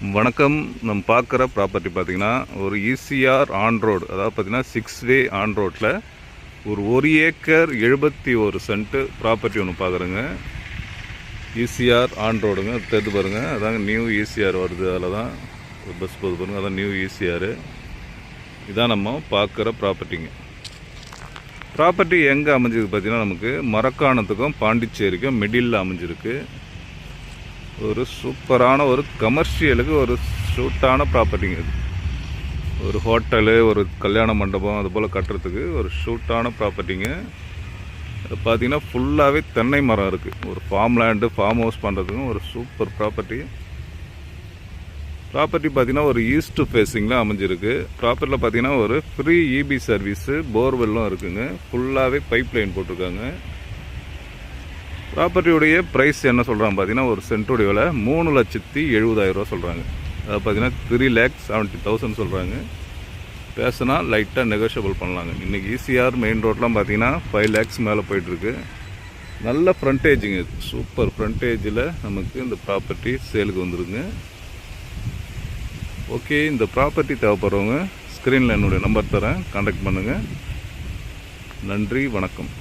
வணக்கம். நம்ம பார்க்குற ப்ராப்பர்ட்டி பார்த்திங்கன்னா ஒரு ஈசிஆர் ஆன் ரோடு, அதாவது பார்த்திங்கன்னா 6-வே ஆன் ரோட்டில் ஒரு 1 ஏக்கர் 71 சென்ட்டு ப்ராப்பர்ட்டி ஒன்று பார்க்குறேங்க. ஈசிஆர் ஆன் ரோடுங்க, தெரிந்து பாருங்கள். அதாங்க நியூ ஈசிஆர் வருது, அதில் தான் ஒரு பஸ் போகுது பாருங்கள், அதான் நியூ ஈசிஆர். இதான் நம்ம பார்க்குற ப்ராப்பர்ட்டிங்க. ப்ராப்பர்ட்டி எங்கே அமைஞ்சிருக்கு பார்த்திங்கன்னா நமக்கு மரக்காணத்துக்கும் பாண்டிச்சேரிக்கும் மிடில் அமைஞ்சிருக்கு. ஒரு சூப்பரான ஒரு கமர்ஷியலுக்கு ஒரு சூட்டான ப்ராப்பர்ட்டிங்க. இது ஒரு ஹோட்டலு, ஒரு கல்யாண மண்டபம் அது போல் கட்டுறதுக்கு ஒரு சூட்டான ப்ராப்பர்ட்டிங்க. அது பார்த்திங்கன்னா ஃபுல்லாகவே தென்னை மரம் இருக்குது. ஒரு ஃபார்ம் லேண்டு, ஃபார்ம் ஹவுஸ் பண்ணுறதுக்கும் ஒரு சூப்பர் ப்ராப்பர்ட்டி. பார்த்திங்கன்னா ஒரு ஈஸ்ட் ஃபேஸிங்கில் அமைஞ்சிருக்கு. ப்ராப்பர்ட்டியில் பார்த்திங்கன்னா ஒரு ஃப்ரீ இபி சர்வீஸு, போர்வெல்லும் இருக்குதுங்க. ஃபுல்லாகவே பைப் லைன் போட்டிருக்காங்க. ப்ராப்பர்ட்டியுடைய ப்ரைஸ் என்ன சொல்கிறாங்க பார்த்தீங்கன்னா, ஒரு சென்ட்டுடைய விலை 3,70,000 சொல்கிறாங்க. அதை பார்த்தீங்கன்னா 3,70,000 சொல்கிறாங்க. பேசினா லைட்டாக நெகோஷியபிள் பண்ணலாங்க. இன்றைக்கி ஈசிஆர் மெயின் ரோட்லாம் பார்த்தீங்கன்னா 5 lakhs மேலே போயிட்டுருக்கு. நல்ல ஃப்ரண்டேஜுங்க. இது சூப்பர் ஃப்ரண்டேஜில் நமக்கு இந்த ப்ராப்பர்ட்டி சேலுக்கு வந்துருங்க. ஓகே, இந்த ப்ராப்பர்ட்டி தேவைப்படுறவங்க ஸ்க்ரீனில் என்னுடைய நம்பர் தரேன், கான்டாக்ட் பண்ணுங்கள். நன்றி, வணக்கம்.